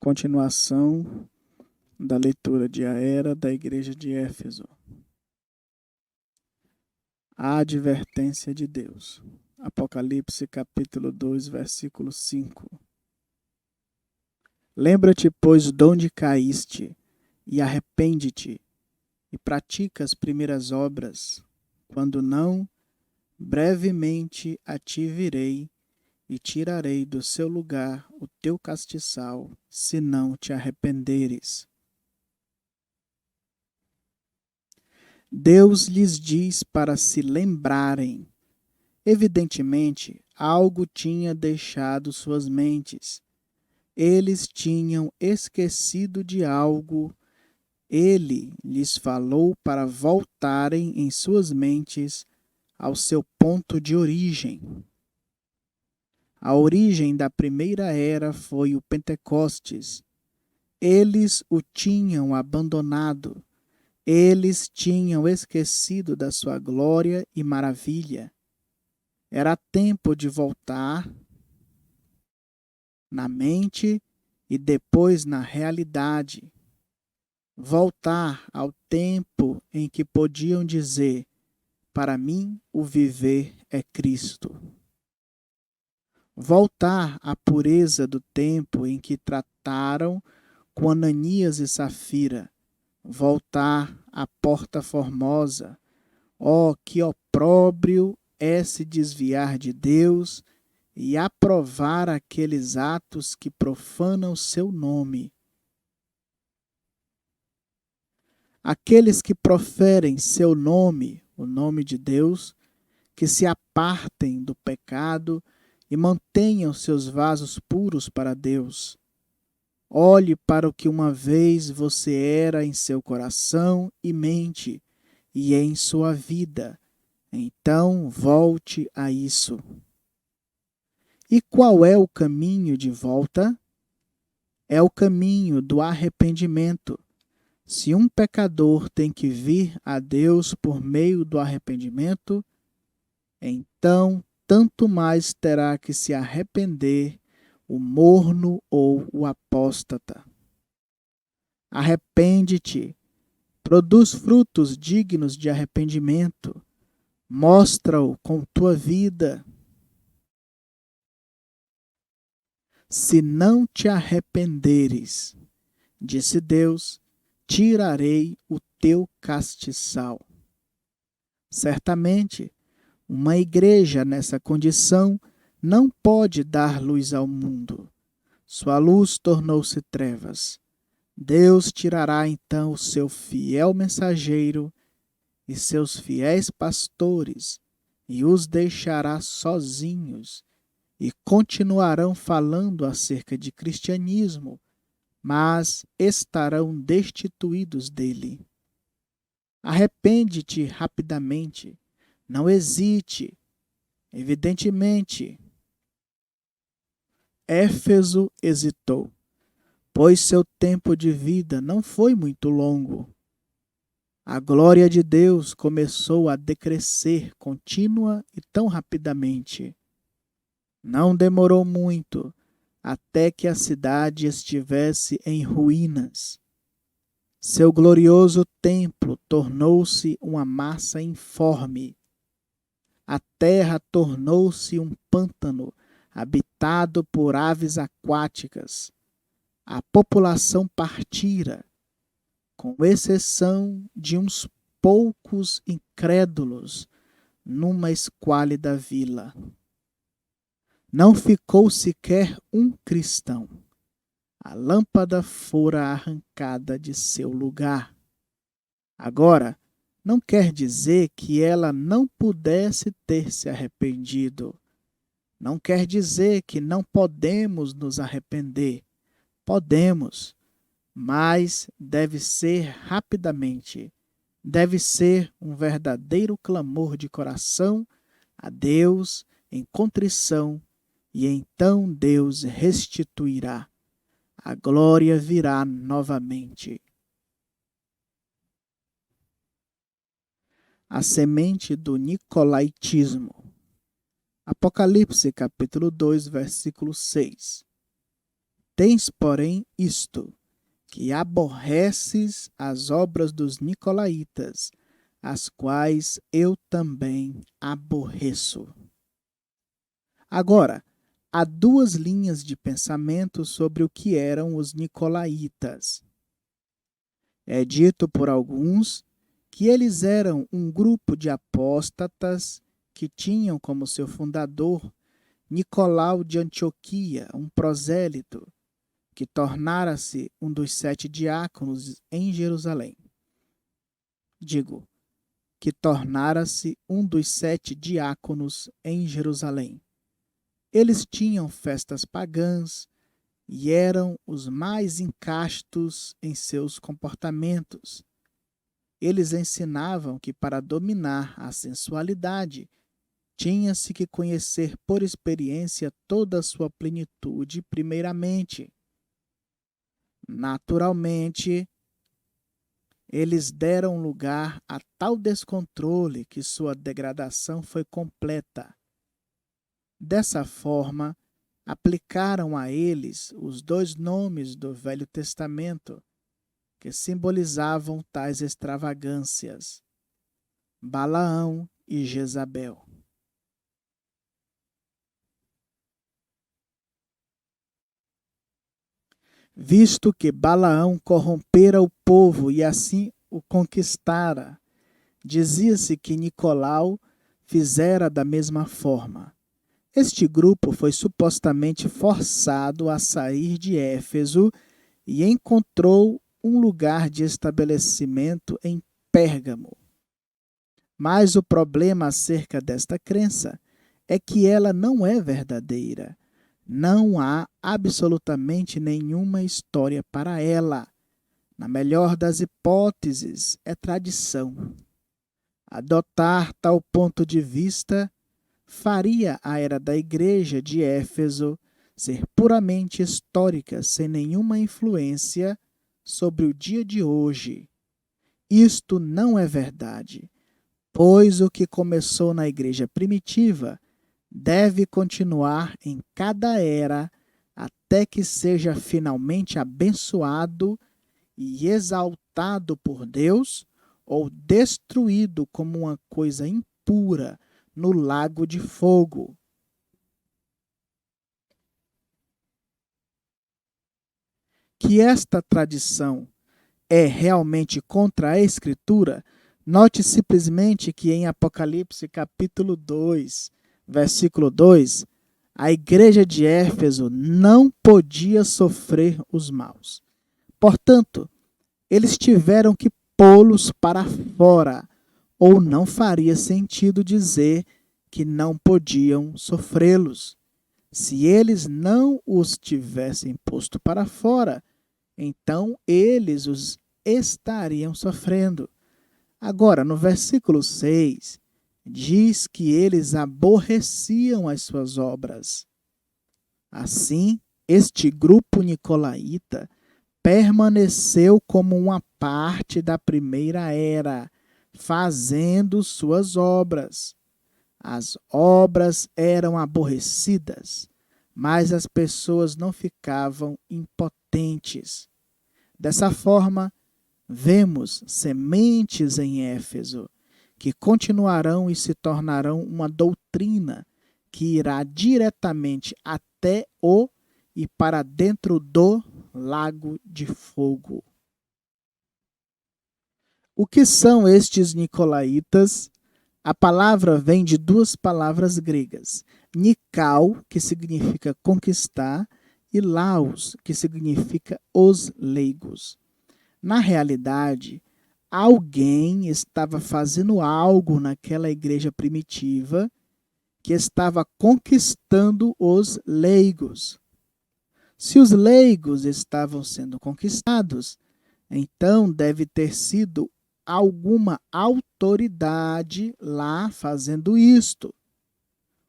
Continuação da leitura de A Era da Igreja de Éfeso. A advertência de Deus. Apocalipse capítulo 2, versículo 5. Lembra-te, pois, donde caíste, e arrepende-te, e pratica as primeiras obras. Quando não, brevemente a ti virei, e tirarei do seu lugar o teu castiçal, se não te arrependeres. Deus lhes diz para se lembrarem. Evidentemente, algo tinha deixado suas mentes. Eles tinham esquecido de algo. Ele lhes falou para voltarem em suas mentes ao seu ponto de origem. A origem da primeira era foi o Pentecostes. Eles o tinham abandonado. Eles tinham esquecido da sua glória e maravilha. Era tempo de voltar na mente e depois na realidade. Voltar ao tempo em que podiam dizer: para mim o viver é Cristo. Voltar à pureza do tempo em que trataram com Ananias e Safira. Voltar à porta formosa. Oh, que opróbrio é se desviar de Deus e aprovar aqueles atos que profanam seu nome. Aqueles que proferem seu nome, o nome de Deus, que se apartem do pecado e mantenham seus vasos puros para Deus. Olhe para o que uma vez você era em seu coração e mente e em sua vida. Então volte a isso. E qual é o caminho de volta? É o caminho do arrependimento. Se um pecador tem que vir a Deus por meio do arrependimento, então tanto mais terá que se arrepender o morno ou o apóstata. Arrepende-te, produz frutos dignos de arrependimento, mostra-o com tua vida. Se não te arrependeres, disse Deus, tirarei o teu castiçal. Certamente, uma igreja nessa condição não pode dar luz ao mundo. Sua luz tornou-se trevas. Deus tirará então o seu fiel mensageiro e seus fiéis pastores e os deixará sozinhos e continuarão falando acerca de cristianismo, mas estarão destituídos dele. Arrepende-te rapidamente, não hesite. Evidentemente, Éfeso hesitou, pois seu tempo de vida não foi muito longo. A glória de Deus começou a decrescer contínua e tão rapidamente. Não demorou muito até que a cidade estivesse em ruínas. Seu glorioso templo tornou-se uma massa informe. A terra tornou-se um pântano habitado por aves aquáticas. A população partira, com exceção de uns poucos incrédulos, numa esquálida vila. Não ficou sequer um cristão. A lâmpada fora arrancada de seu lugar. Agora, não quer dizer que ela não pudesse ter se arrependido. Não quer dizer que não podemos nos arrepender. Podemos, mas deve ser rapidamente. Deve ser um verdadeiro clamor de coração a Deus em contrição, e então Deus restituirá. A glória virá novamente. A semente do nicolaítismo. Apocalipse capítulo 2, versículo 6. Tens, porém, isto, que aborreces as obras dos nicolaítas, as quais eu também aborreço. Agora, há duas linhas de pensamento sobre o que eram os nicolaítas. É dito por alguns que eles eram um grupo de apóstatas que tinham como seu fundador Nicolau de Antioquia, um prosélito, que tornara-se um dos 7 diáconos em Jerusalém. Digo, que tornara-se um dos 7 diáconos em Jerusalém. Eles tinham festas pagãs e eram os mais incastos em seus comportamentos. Eles ensinavam que para dominar a sensualidade, tinha-se que conhecer por experiência toda a sua plenitude primeiramente. Naturalmente, eles deram lugar a tal descontrole que sua degradação foi completa. Dessa forma, aplicaram a eles os 2 nomes do Velho Testamento, que simbolizavam tais extravagâncias: Balaão e Jezabel. Visto que Balaão corrompera o povo e assim o conquistara, dizia-se que Nicolau fizera da mesma forma. Este grupo foi supostamente forçado a sair de Éfeso e encontrou um lugar de estabelecimento em Pérgamo. Mas o problema acerca desta crença é que ela não é verdadeira. Não há absolutamente nenhuma história para ela. Na melhor das hipóteses, é tradição. Adotar tal ponto de vista faria a era da igreja de Éfeso ser puramente histórica, sem nenhuma influência sobre o dia de hoje. Isto não é verdade, pois o que começou na igreja primitiva deve continuar em cada era até que seja finalmente abençoado e exaltado por Deus ou destruído como uma coisa impura no lago de fogo. Que esta tradição é realmente contra a Escritura, note simplesmente que em Apocalipse capítulo 2, versículo 2, a igreja de Éfeso não podia sofrer os maus. Portanto, eles tiveram que pô-los para fora, ou não faria sentido dizer que não podiam sofrê-los. Se eles não os tivessem posto para fora, então eles os estariam sofrendo. Agora, no versículo 6, diz que eles aborreciam as suas obras. Assim, este grupo nicolaíta permaneceu como uma parte da primeira era, fazendo suas obras. As obras eram aborrecidas, mas as pessoas não ficavam impotentes. Dessa forma, vemos sementes em Éfeso, que continuarão e se tornarão uma doutrina que irá diretamente até o e para dentro do lago de fogo. O que são estes nicolaítas? A palavra vem de 2 palavras gregas: Nikao, que significa conquistar, e Laos, que significa os leigos. Na realidade, alguém estava fazendo algo naquela igreja primitiva que estava conquistando os leigos. Se os leigos estavam sendo conquistados, então deve ter sido alguma autoridade lá fazendo isto.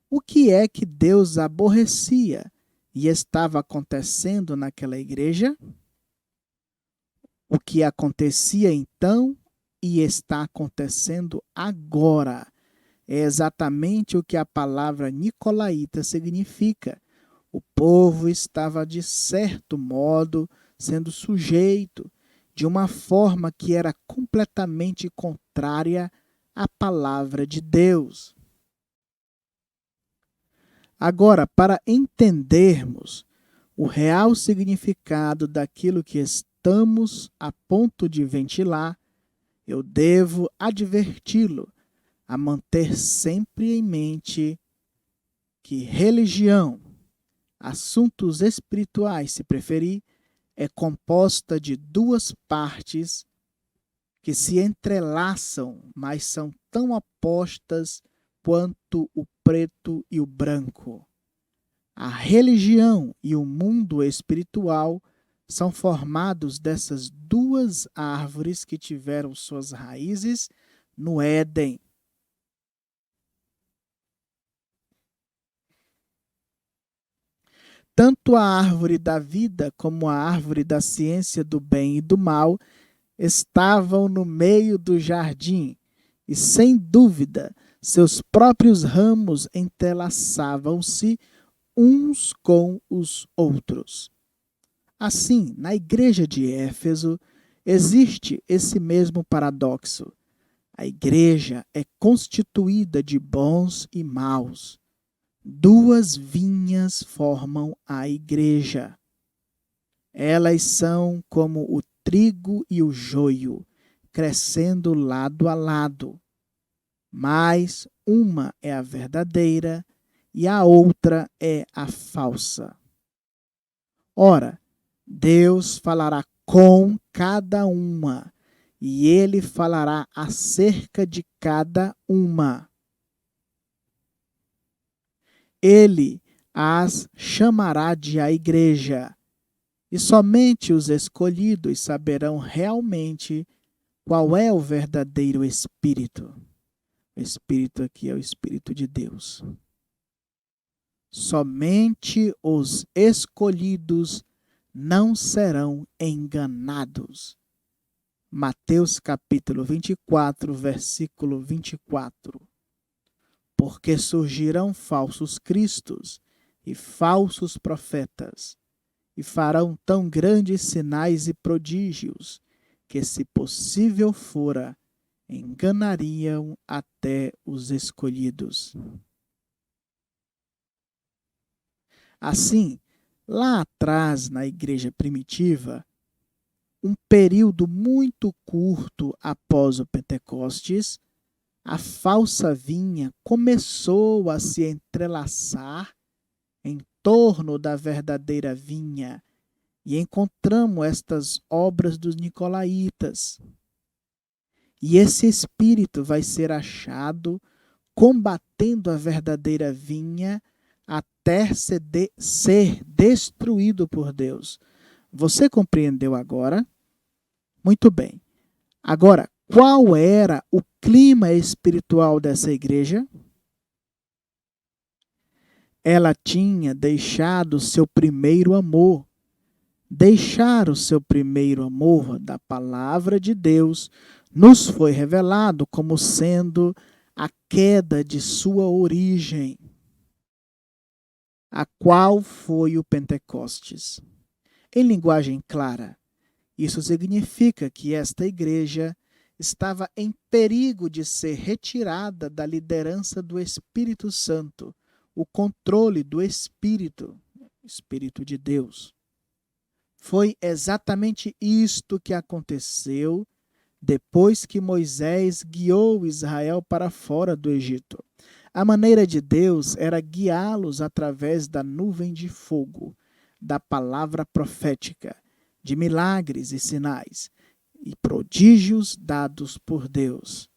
O que é que Deus aborrecia e estava acontecendo naquela igreja? O que acontecia então e está acontecendo agora é exatamente o que a palavra nicolaíta significa: O povo estava, de certo modo, sendo sujeito de uma forma que era completamente contrária à palavra de Deus. Agora, para entendermos o real significado daquilo que estamos a ponto de ventilar, eu devo adverti-lo a manter sempre em mente que religião, assuntos espirituais, se preferir, é composta de duas partes que se entrelaçam, mas são tão opostas quanto o preto e o branco. A religião e o mundo espiritual são formados dessas duas árvores que tiveram suas raízes no Éden. Tanto a árvore da vida como a árvore da ciência do bem e do mal estavam no meio do jardim e, sem dúvida, seus próprios ramos entrelaçavam-se uns com os outros. Assim, na igreja de Éfeso, existe esse mesmo paradoxo. A igreja é constituída de bons e maus. Duas vinhas formam a igreja. Elas são como o trigo e o joio, crescendo lado a lado. Mas uma é a verdadeira e a outra é a falsa. Ora, Deus falará com cada uma, e Ele falará acerca de cada uma. Ele as chamará de a igreja, e somente os escolhidos saberão realmente qual é o verdadeiro Espírito. O Espírito aqui é o Espírito de Deus. Somente os escolhidos não serão enganados. Mateus capítulo 24, versículo 24. Porque surgirão falsos cristos e falsos profetas, e farão tão grandes sinais e prodígios, que, se possível fora, enganariam até os escolhidos. Assim, lá atrás, na igreja primitiva, um período muito curto após o Pentecostes, a falsa vinha começou a se entrelaçar em torno da verdadeira vinha, e encontramos estas obras dos nicolaítas. E esse espírito vai ser achado combatendo a verdadeira vinha até ser destruído por Deus. Você compreendeu agora? Muito bem. Agora, qual era o clima espiritual dessa igreja? Ela tinha deixado seu primeiro amor. Deixar o seu primeiro amor da palavra de Deus nos foi revelado como sendo a queda de sua origem, a qual foi o Pentecostes. Em linguagem clara, isso significa que esta igreja estava em perigo de ser retirada da liderança do Espírito Santo, o controle do Espírito de Deus. Foi exatamente isto que aconteceu depois que Moisés guiou Israel para fora do Egito. A maneira de Deus era guiá-los através da nuvem de fogo, da palavra profética, de milagres e sinais e prodígios dados por Deus.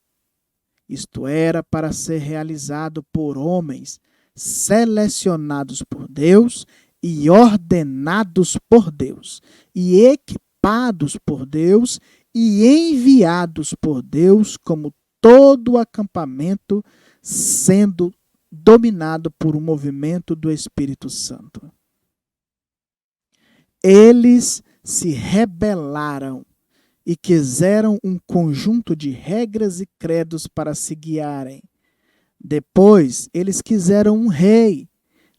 Isto era para ser realizado por homens selecionados por Deus e ordenados por Deus, e equipados por Deus e enviados por Deus, como todo o acampamento sendo dominado por um movimento do Espírito Santo. Eles se rebelaram e quiseram um conjunto de regras e credos para se guiarem. Depois, eles quiseram um rei,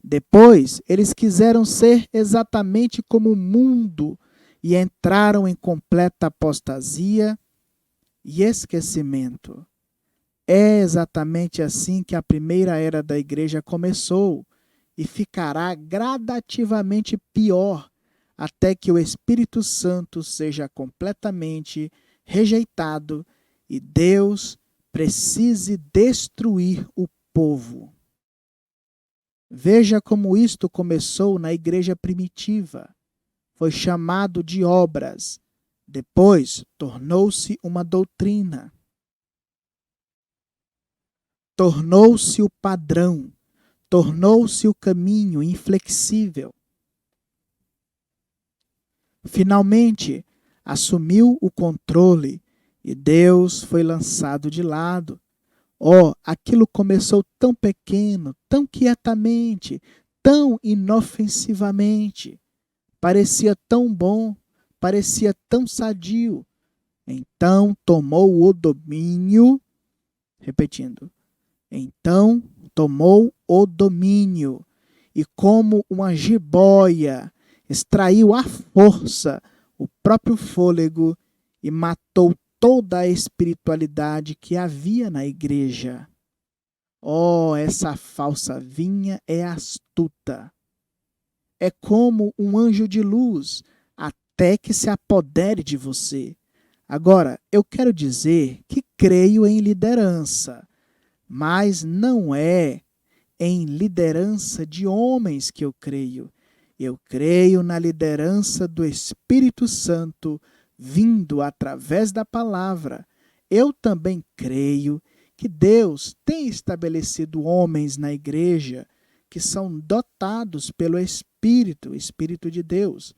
Depois, eles quiseram ser exatamente como o mundo e entraram em completa apostasia e esquecimento. É exatamente assim que a primeira era da igreja começou e ficará gradativamente pior até que o Espírito Santo seja completamente rejeitado e Deus precise destruir o povo. Veja como isto começou na igreja primitiva. Foi chamado de obras. Depois tornou-se uma doutrina. Tornou-se o padrão. Tornou-se o caminho inflexível. Finalmente, assumiu o controle e Deus foi lançado de lado. Oh, aquilo começou tão pequeno, tão quietamente, tão inofensivamente. Parecia tão bom, parecia tão sadio. Então tomou o domínio, repetindo, então tomou o domínio e como uma jiboia extraiu à força o próprio fôlego e matou toda a espiritualidade que havia na igreja. Oh, essa falsa vinha é astuta. É como um anjo de luz, até que se apodere de você. Agora, eu quero dizer que creio em liderança, mas não é em liderança de homens que eu creio. Eu creio na liderança do Espírito Santo vindo através da palavra. Eu também creio que Deus tem estabelecido homens na igreja que são dotados pelo Espírito, Espírito de Deus.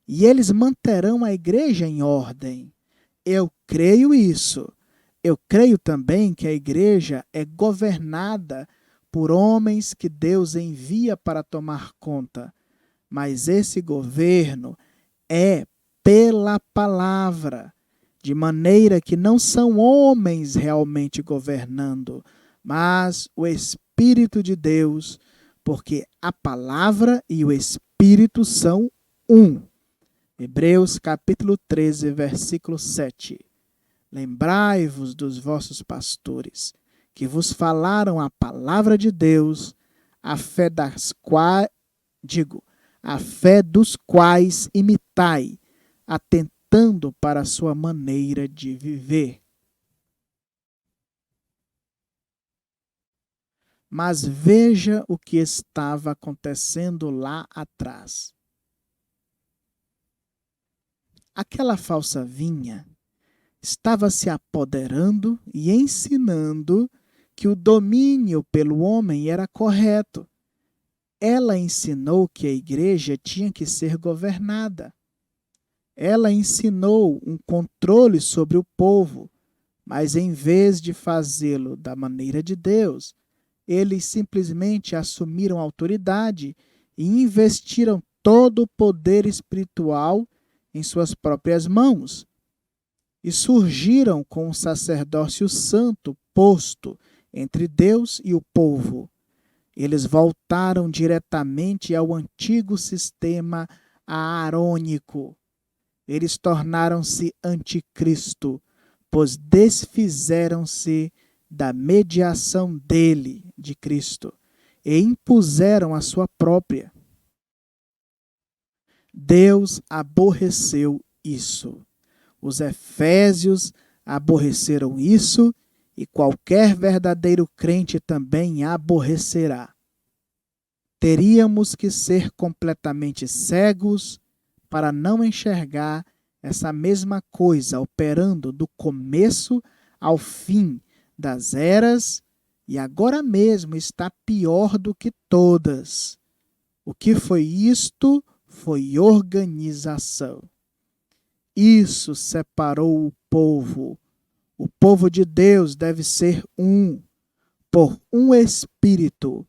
E eles manterão a igreja em ordem. Eu creio isso. Eu creio também que a igreja é governada por homens que Deus envia para tomar conta. Mas esse governo é pela palavra, de maneira que não são homens realmente governando, mas o Espírito de Deus, porque a palavra e o Espírito são um. Hebreus capítulo 13, versículo 7. Lembrai-vos dos vossos pastores, que vos falaram a palavra de Deus, a fé dos quais imitai, atentando para a sua maneira de viver. Mas veja o que estava acontecendo lá atrás. Aquela falsa vinha estava se apoderando e ensinando que o domínio pelo homem era correto. Ela ensinou que a igreja tinha que ser governada. Ela ensinou um controle sobre o povo, mas em vez de fazê-lo da maneira de Deus, eles simplesmente assumiram autoridade e investiram todo o poder espiritual em suas próprias mãos. E surgiram com um sacerdócio santo posto entre Deus e o povo. Eles voltaram diretamente ao antigo sistema aarônico. Eles tornaram-se anticristo, pois desfizeram-se da mediação dele, de Cristo, e impuseram a sua própria. Deus aborreceu isso. Os efésios aborreceram isso e qualquer verdadeiro crente também aborrecerá. Teríamos que ser completamente cegos para não enxergar essa mesma coisa operando do começo ao fim das eras e agora mesmo está pior do que todas. O que foi isto? Foi organização. Isso separou o povo. O povo de Deus deve ser um, por um Espírito,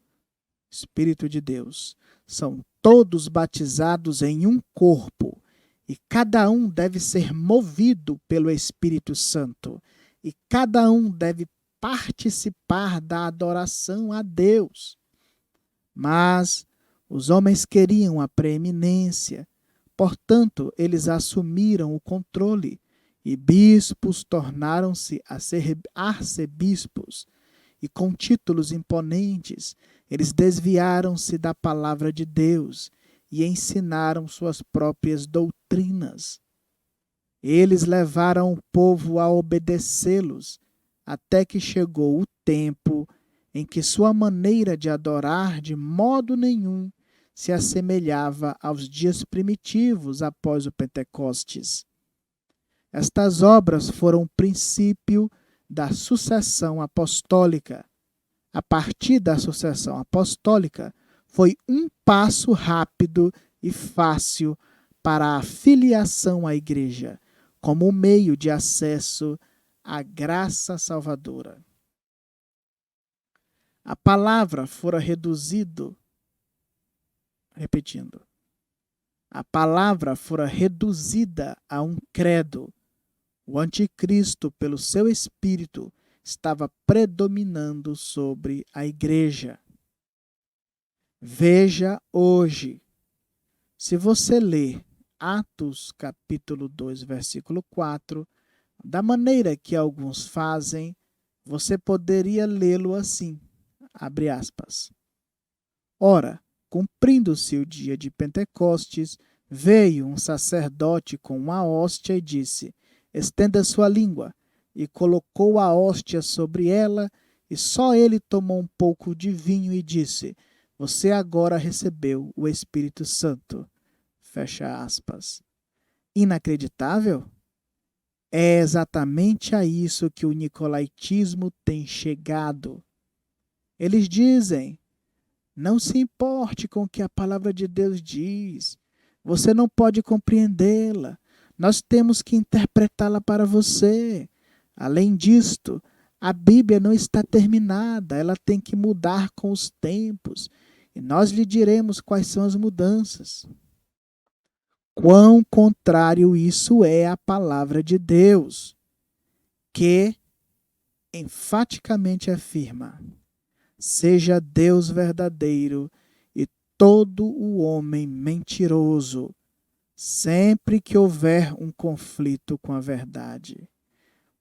Espírito de Deus. São todos batizados em um corpo, e cada um deve ser movido pelo Espírito Santo, e cada um deve participar da adoração a Deus. Mas os homens queriam a preeminência, portanto, eles assumiram o controle e bispos tornaram-se arcebispos e com títulos imponentes, eles desviaram-se da palavra de Deus e ensinaram suas próprias doutrinas. Eles levaram o povo a obedecê-los, até que chegou o tempo em que sua maneira de adorar de modo nenhum se assemelhava aos dias primitivos após o Pentecostes. Estas obras foram o princípio da sucessão apostólica. A partir da sucessão apostólica, foi um passo rápido e fácil para a filiação à igreja, como meio de acesso à graça salvadora. A palavra fora a palavra fora reduzida a um credo. O anticristo, pelo seu espírito, estava predominando sobre a igreja. Veja hoje, se você ler Atos capítulo 2, versículo 4, da maneira que alguns fazem, você poderia lê-lo assim, abre aspas. Ora, cumprindo-se o dia de Pentecostes, veio um sacerdote com uma hóstia e disse: estenda sua língua. E colocou a hóstia sobre ela, e só ele tomou um pouco de vinho e disse: você agora recebeu o Espírito Santo. Fecha aspas. Inacreditável? É exatamente a isso que o nicolaítismo tem chegado. Eles dizem: não se importe com o que a palavra de Deus diz. Você não pode compreendê-la. Nós temos que interpretá-la para você. Além disto, a Bíblia não está terminada. Ela tem que mudar com os tempos. E nós lhe diremos quais são as mudanças. Quão contrário isso é à palavra de Deus, que enfaticamente afirma: seja Deus verdadeiro e todo o homem mentiroso, sempre que houver um conflito com a verdade.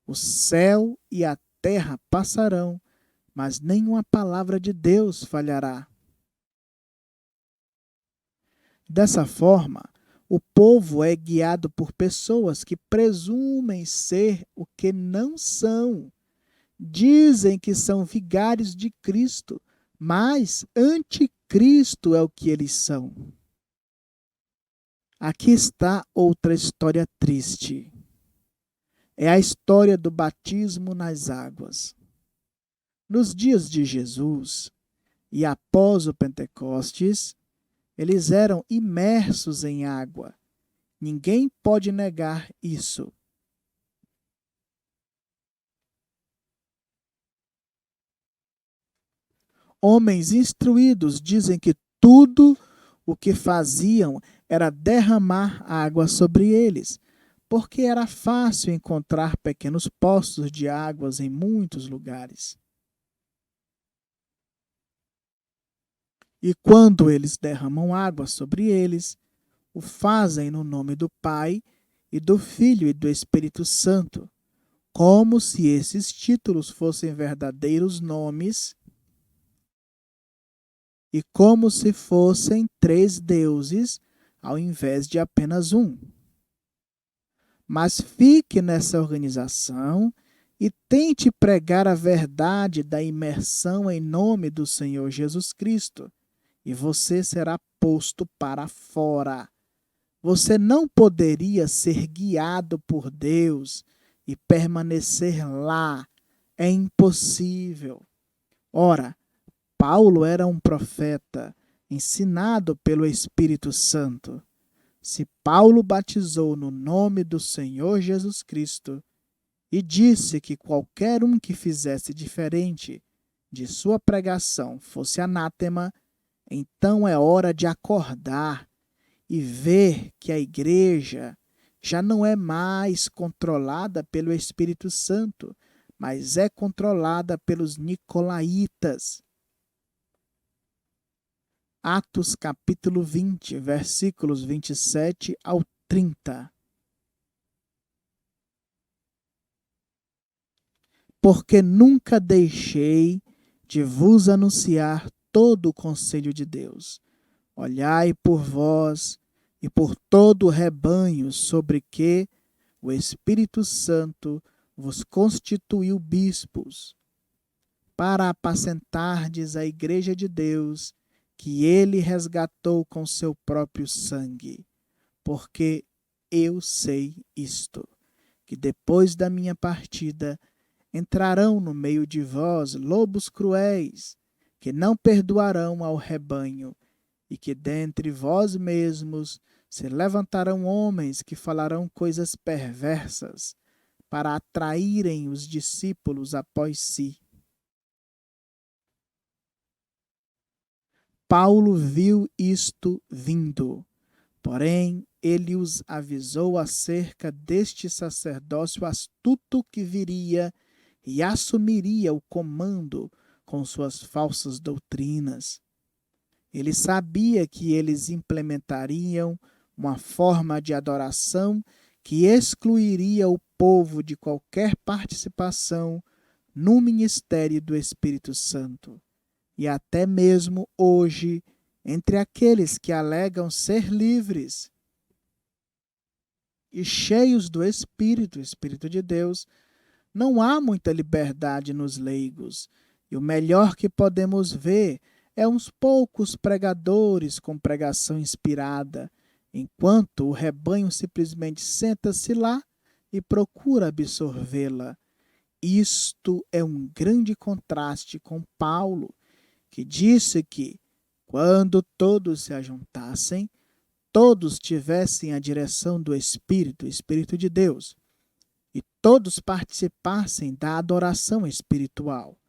O céu e a terra passarão, mas nenhuma palavra de Deus falhará. Dessa forma, o povo é guiado por pessoas que presumem ser o que não são. Dizem que são vigários de Cristo, mas anticristo é o que eles são. Aqui está outra história triste. É a história do batismo nas águas. Nos dias de Jesus e após o Pentecostes, eles eram imersos em água. Ninguém pode negar isso. Homens instruídos dizem que tudo o que faziam era derramar água sobre eles, porque era fácil encontrar pequenos poços de águas em muitos lugares. E quando eles derramam água sobre eles, o fazem no nome do Pai e do Filho e do Espírito Santo, como se esses títulos fossem verdadeiros nomes e como se fossem 3 deuses ao invés de apenas um. Mas fique nessa organização e tente pregar a verdade da imersão em nome do Senhor Jesus Cristo, e você será posto para fora. Você não poderia ser guiado por Deus e permanecer lá. É impossível. Ora, Paulo era um profeta, ensinado pelo Espírito Santo. Se Paulo batizou no nome do Senhor Jesus Cristo e disse que qualquer um que fizesse diferente de sua pregação fosse anátema, então é hora de acordar e ver que a igreja já não é mais controlada pelo Espírito Santo, mas é controlada pelos nicolaítas. Atos capítulo 20, versículos 27 ao 30. Porque nunca deixei de vos anunciar todo o conselho de Deus. Olhai por vós e por todo o rebanho sobre que o Espírito Santo vos constituiu bispos, para apacentardes a igreja de Deus, que ele resgatou com seu próprio sangue. Porque eu sei isto, que depois da minha partida entrarão no meio de vós lobos cruéis, que não perdoarão ao rebanho, e que dentre vós mesmos se levantarão homens que falarão coisas perversas, para atraírem os discípulos após si. Paulo viu isto vindo, porém ele os avisou acerca deste sacerdócio astuto que viria e assumiria o comando com suas falsas doutrinas. Ele sabia que eles implementariam uma forma de adoração que excluiria o povo de qualquer participação no ministério do Espírito Santo. E até mesmo hoje, entre aqueles que alegam ser livres e cheios do Espírito de Deus, não há muita liberdade nos leigos. E o melhor que podemos ver é uns poucos pregadores com pregação inspirada, enquanto o rebanho simplesmente senta-se lá e procura absorvê-la. Isto é um grande contraste com Paulo, que disse que, quando todos se ajuntassem, todos tivessem a direção do Espírito de Deus, e todos participassem da adoração espiritual.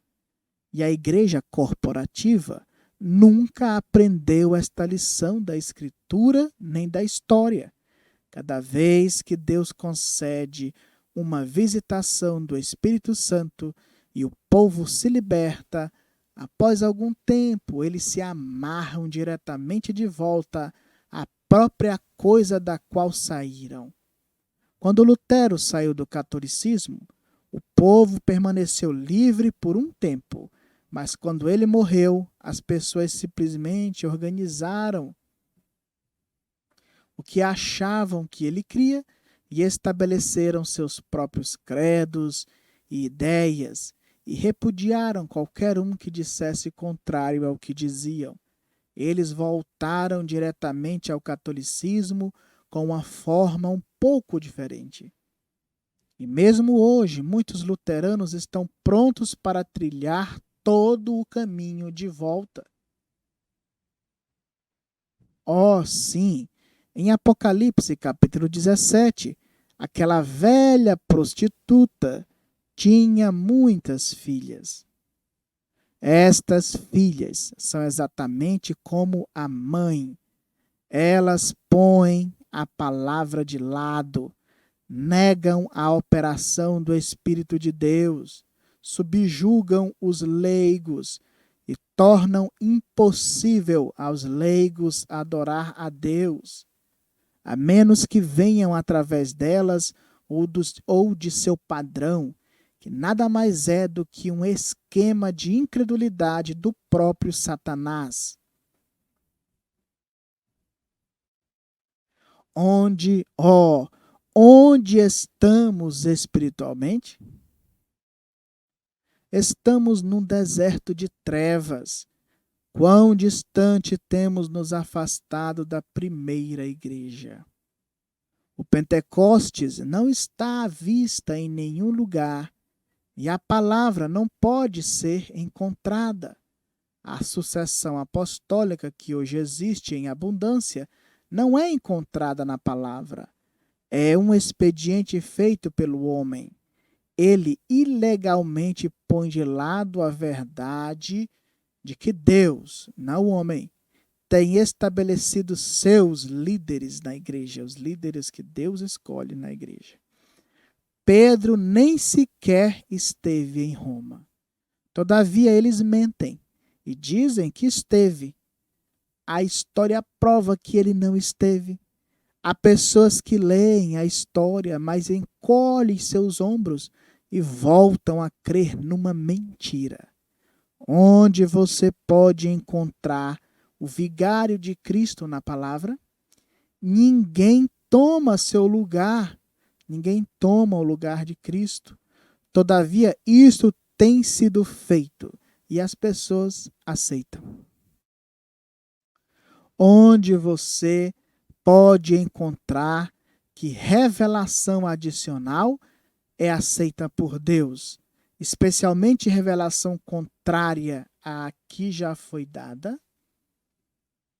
E a igreja corporativa nunca aprendeu esta lição da Escritura nem da história. Cada vez que Deus concede uma visitação do Espírito Santo e o povo se liberta, após algum tempo eles se amarram diretamente de volta à própria coisa da qual saíram. Quando Lutero saiu do catolicismo, o povo permaneceu livre por um tempo, mas quando ele morreu, as pessoas simplesmente organizaram o que achavam que ele cria e estabeleceram seus próprios credos e ideias e repudiaram qualquer um que dissesse contrário ao que diziam. Eles voltaram diretamente ao catolicismo com uma forma um pouco diferente. E mesmo hoje, muitos luteranos estão prontos para trilhar todo o caminho de volta. Oh, sim! Em Apocalipse, capítulo 17, aquela velha prostituta tinha muitas filhas. Estas filhas são exatamente como a mãe. Elas põem a palavra de lado, negam a operação do Espírito de Deus, subjugam os leigos e tornam impossível aos leigos adorar a Deus, a menos que venham através delas ou de seu padrão, que nada mais é do que um esquema de incredulidade do próprio Satanás. Onde estamos espiritualmente? Estamos num deserto de trevas. Quão distante temos nos afastado da primeira igreja. O Pentecostes não está à vista em nenhum lugar e a palavra não pode ser encontrada. A sucessão apostólica que hoje existe em abundância não é encontrada na palavra. É um expediente feito pelo homem. Ele ilegalmente põe de lado a verdade de que Deus, não o homem, tem estabelecido seus líderes na igreja, os líderes que Deus escolhe na igreja. Pedro nem sequer esteve em Roma. Todavia, eles mentem e dizem que esteve. a história prova que ele não esteve. Há pessoas que leem a história, mas encolhem seus ombros e voltam a crer numa mentira. Onde você pode encontrar o vigário de Cristo na palavra? Ninguém toma seu lugar, ninguém toma o lugar de Cristo. Todavia, isto tem sido feito e as pessoas aceitam. Onde você pode encontrar que revelação adicional é aceita por Deus, especialmente revelação contrária à que já foi dada?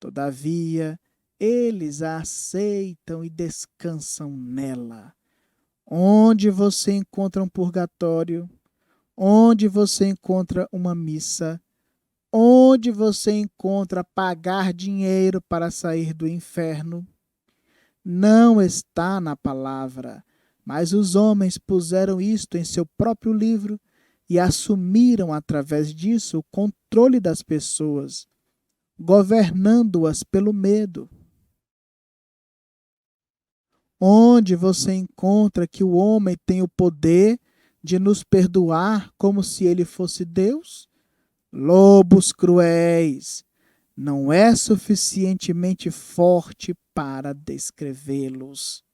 Todavia, eles a aceitam e descansam nela. Onde você encontra um purgatório, onde você encontra uma missa, onde você encontra pagar dinheiro para sair do inferno, não está na palavra, mas os homens puseram isto em seu próprio livro e assumiram através disso o controle das pessoas, governando-as pelo medo. Onde você encontra que o homem tem o poder de nos perdoar como se ele fosse Deus? Lobos cruéis, não é suficientemente forte para descrevê-los.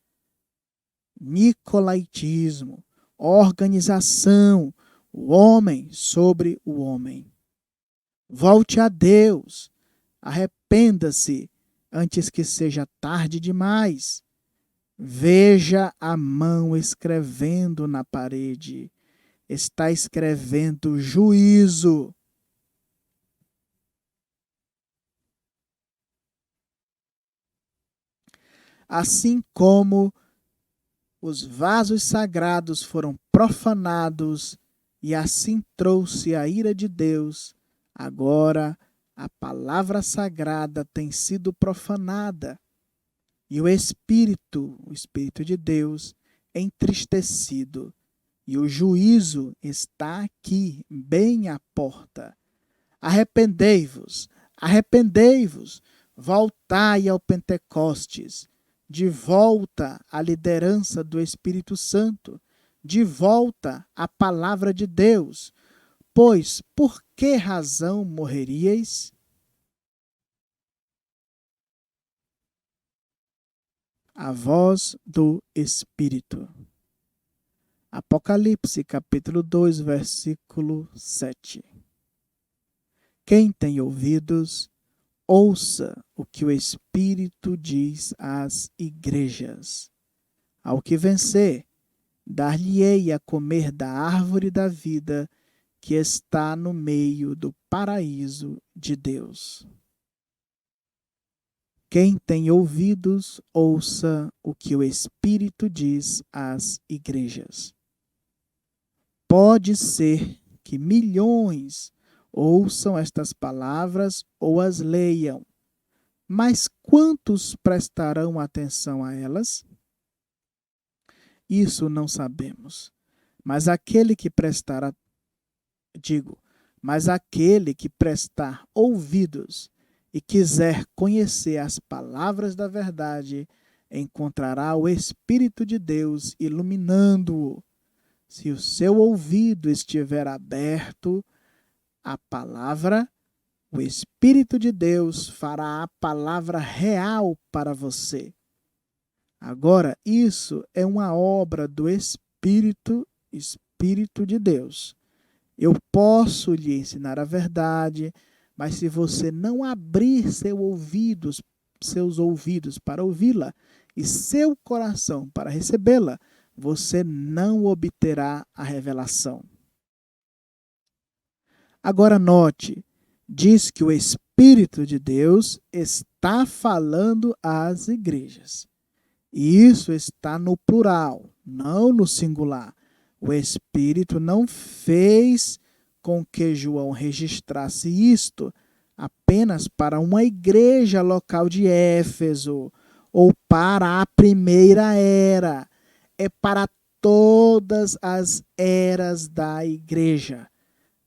Nicolaitismo, organização, o homem sobre o homem. Volte a Deus, arrependa-se antes que seja tarde demais. Veja a mão escrevendo na parede. Está escrevendo juízo. Assim como os vasos sagrados foram profanados e assim trouxe a ira de Deus, agora a palavra sagrada tem sido profanada e o Espírito de Deus, entristecido. E o juízo está aqui, bem à porta. Arrependei-vos, arrependei-vos, voltai ao Pentecostes, de volta à liderança do Espírito Santo, de volta à palavra de Deus. Pois, por que razão morreríeis? A voz do Espírito. Apocalipse, capítulo 2, versículo 7. Quem tem ouvidos, ouça o que o Espírito diz às igrejas. Ao que vencer, dar-lhe-ei a comer da árvore da vida que está no meio do paraíso de Deus. Quem tem ouvidos, ouça o que o Espírito diz às igrejas. Pode ser que milhões ouçam estas palavras ou as leiam, mas quantos prestarão atenção a elas? Isso não sabemos. Mas aquele que prestar ouvidos e quiser conhecer as palavras da verdade, encontrará o Espírito de Deus iluminando-o. Se o seu ouvido estiver aberto à palavra, o Espírito de Deus fará a palavra real para você. Agora, isso é uma obra do Espírito de Deus. Eu posso lhe ensinar a verdade, mas se você não abrir seus ouvidos para ouvi-la e seu coração para recebê-la, você não obterá a revelação. Agora note, diz que o Espírito de Deus está falando às igrejas. E isso está no plural, não no singular. O Espírito não fez com que João registrasse isto apenas para uma igreja local de Éfeso ou para a primeira era. É para todas as eras da igreja.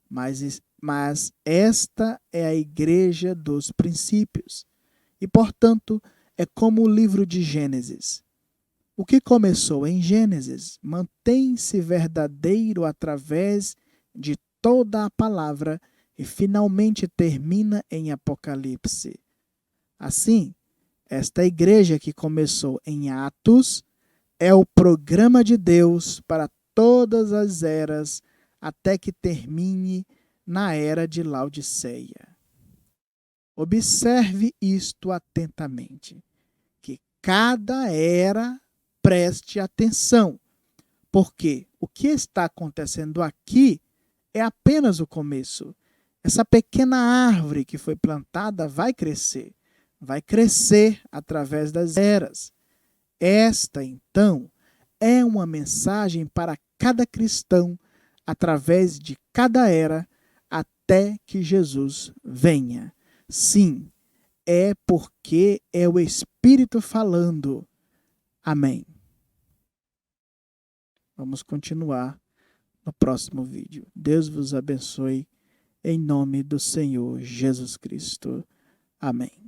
Mas esta é a igreja dos princípios. E, portanto, é como o livro de Gênesis. O que começou em Gênesis mantém-se verdadeiro através de toda a palavra e finalmente termina em Apocalipse. Assim, esta igreja que começou em Atos é o programa de Deus para todas as eras até que termine na era de Laodiceia. Observe isto atentamente, que cada era preste atenção, porque o que está acontecendo aqui é apenas o começo. Essa pequena árvore que foi plantada vai crescer através das eras. Esta, então, é uma mensagem para cada cristão através de cada era até que Jesus venha. Sim, é porque é o Espírito falando. Amém. Vamos continuar no próximo vídeo. Deus vos abençoe em nome do Senhor Jesus Cristo. Amém.